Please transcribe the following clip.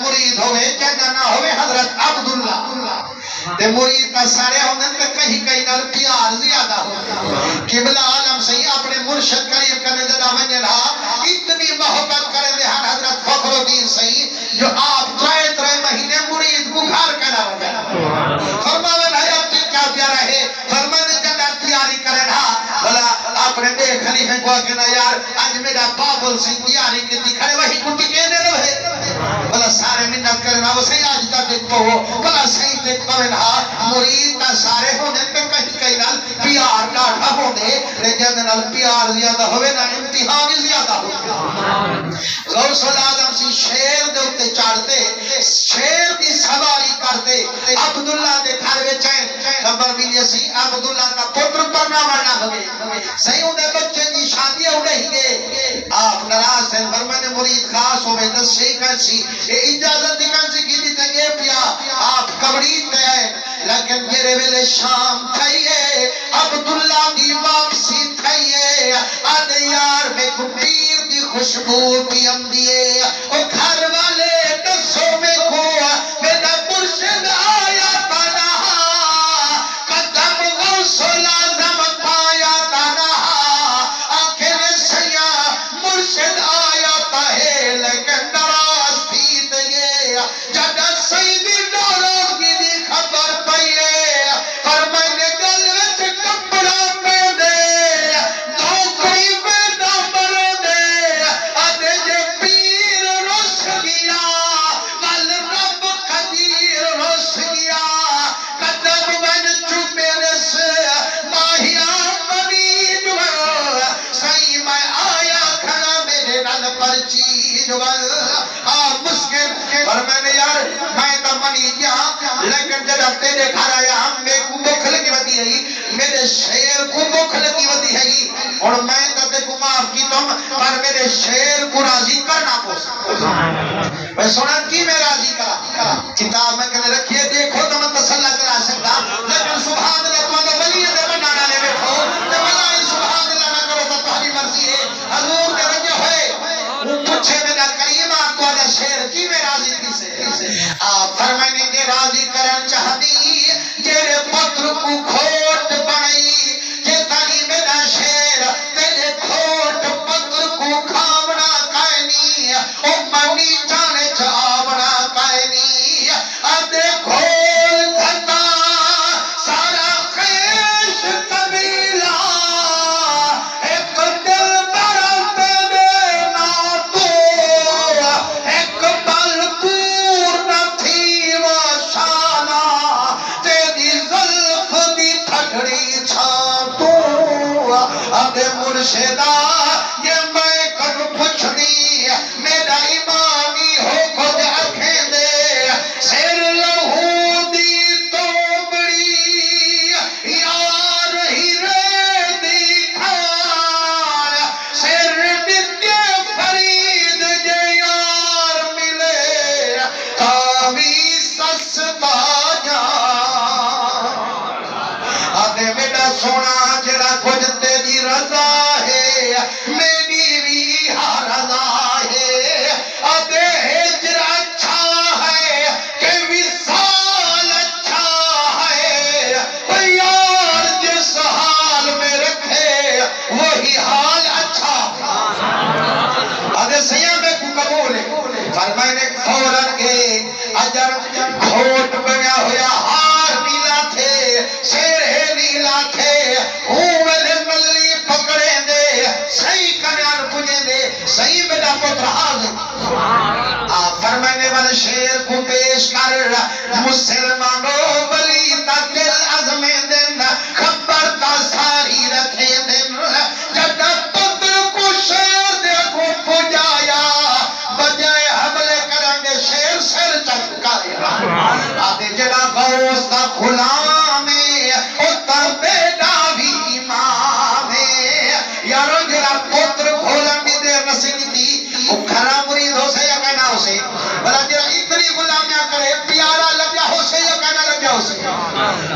مرید ہوئے جنہ نہ ہوئے حضرت عبداللہ تے مرید کا سارے ہونے تے کہیں نال پیار زیادہ ہوتا قبلہ عالم سے اپنے مرشد قریب کرنے جدا ونجے رہا اتنی محبت کرے دے حضرت فخر الدین صحیح جو آپ 3 مہینے مرید کو گھر کرا وجہ فرماوے بھائی اب تو کیا پیارا ہے فرمانے جدا تیاری کرے رہا بلا اپنے بے خلیفے کو کہنا یار آج میرا بابل سے تیاری کی دکھائے وہی کٹی کہنے رہے بلا سارے منت کرنا وہ صحیح آج کا دیکھ پہو بلا صحیح دیکھ پہو مرید کا سارے ہونے پہ کہیں نال پیار ڈاٹھا ہونے لیکن نال پیار زیادہ ہوئے نا امتحانی زیادہ ہوئے غوث العظم سی شیر دے اتے چاڑتے شیر دی سواری کرتے عبداللہ دے گھر وچائیں خبر ملی سی عبداللہ کا پتر پرنا مرنا ہوئے صحیح انہیں بچے کی شادی ہونے ہی گے آپ نراز ہیں فرمانے مرید خاص ہوئے دس سے کنسی اجازت کنسی کی دیتے گے پیا آپ کبڑی تے لیکن میرے ویلے شام تھائیے عبداللہ دی واپسی تھائیے آدھے یار میں کو پیر دی خوشبو پیم دیئے او گھر والے دسو میں کو میرا مرشد آیا تنہا قدم غوث العظم پایا تنہا آخر سیاں مرشد آیا تاہے لیکن نراز تھی دیئے جدہ سیدی ڈوروں کی دی خبر پائیے فرمائنے گلوچ کپڑا پہ دے دوکری پہ نمبر دے آدھے جے پیر رس گیا ول رب قدیر رس گیا قدم من چوبے رس ماہیاں منی جوال صحیح میں آیا کھڑا میرے نال پرچی جوال آپ مسکن اور میں نے یار میں تا منی دیا لیکن جب تیرے گھر آیا ہم میں کو بکھ لگی ودی ہے میرے شیر کو بکھ لگی ودی ہے اور میں تا تے کو معاف کی تم پر میرے شیر کو راضی کرنا پوسا میں سنا کی میں راضی کرا کتاب میں کہنے رکھیے دیکھو تو میں تسلح کرا سکتا لیکن سبحان اللہ تمہارا ولی ہے دے بنانا لے بیٹھو تو بلائے سبحان اللہ نہ کرو تو تمہاری مرضی ہے حضور کے رجے ہوئے پوچھے میرا کریم آپ کو آدھا شیر کی میں راضی کی سے آپ فرمائنے کے راضی کرن چاہتی جیرے پتر کو کھوٹ بنائی جے تانی میرا شیر تیرے کھوٹ پتر کو کھامنا کائنی او منی جانے چاہمنا کائنی آدھے کھول گھتا سارا خیش قبیلہ ایک دل برد دینا تو ایک بل پور نہ تھی وہ شانہ تیری ظلف دی تھگڑی چھاتو آدھے مرشدہ یہ میں کر پچھ دی میرا ایمانی ہو خود اکھیں دے سر لہو دی توبڑی یار ہی رے دی کھان سر ڈکے فرید جے یار ملے تاوی سستا جان آدھے میرا سونا جڑا کچھ تیری رضا ہے میری بھی رضا ہے آدھے ہجر اچھا ہے کہ وصال اچھا ہے یار جس حال میں رکھے وہی حال اچھا آدھے سیاں میں کو قبول ہے فرمائنے فوراں کے اجر گھوٹ بنیا ہویا ہار نیلا تھے شیر نیلا تھے اوہ ملی پکڑے دے صحیح کنیان پجے دے صحیح میرا پتر حاضر آپ فرمانے والے شیر کو پیش کر مسلمانوں ولی تا دل عظم دن خبر تا ساری رکھے دن جب پتر کو شیر دے کو پجایا بجائے حملے کرنگے شیر سر چکایا آدھے جڑا غوث تا غلام ہے اتا بیٹا بھی امام ہے یارو جڑا پتر گھولن بھی دیر نسلی تھی وہ کھرا مرید ہو سے یا کہنا ہو سے بلا جڑا اتنی غلامیاں کرے پیارا لگیا ہو سے یا کہنا لگیا ہو سے